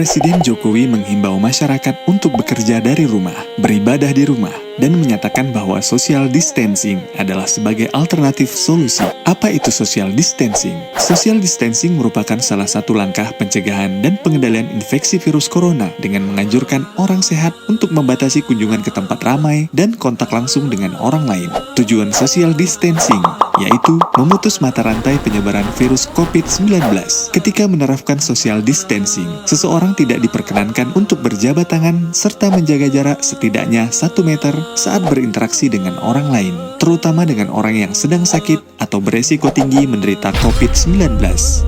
Presiden Jokowi menghimbau masyarakat untuk bekerja dari rumah, beribadah di rumah, dan menyatakan bahwa social distancing adalah sebagai alternatif solusi. Apa itu social distancing? Social distancing merupakan salah satu langkah pencegahan dan pengendalian infeksi virus corona dengan menganjurkan orang sehat untuk membatasi kunjungan ke tempat ramai dan kontak langsung dengan orang lain. Tujuan social distancing yaitu memutus mata rantai penyebaran virus COVID-19. Ketika menerapkan social distancing, seseorang tidak diperkenankan untuk berjabat tangan serta menjaga jarak setidaknya 1 meter saat berinteraksi dengan orang lain, terutama dengan orang yang sedang sakit atau beresiko tinggi menderita COVID-19.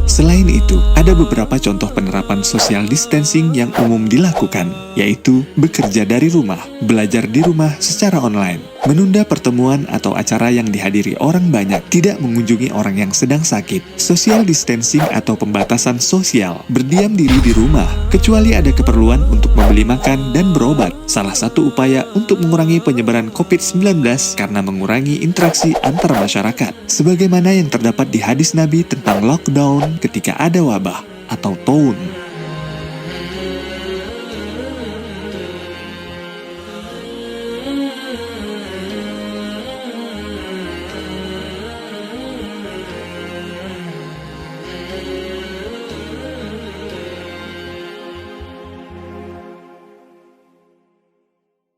Selain itu, ada beberapa contoh penerapan social distancing yang umum dilakukan, yaitu bekerja dari rumah, belajar di rumah secara online, menunda pertemuan atau acara yang dihadiri orang banyak, tidak mengunjungi orang yang sedang sakit, social distancing atau pembatasan sosial, berdiam diri di rumah, kecuali ada keperluan untuk membeli makan dan berobat. Salah satu upaya untuk mengurangi penyebaran COVID-19 karena mengurangi interaksi antar masyarakat. Sebagaimana yang terdapat di hadis Nabi tentang lockdown ketika ada wabah atau taun.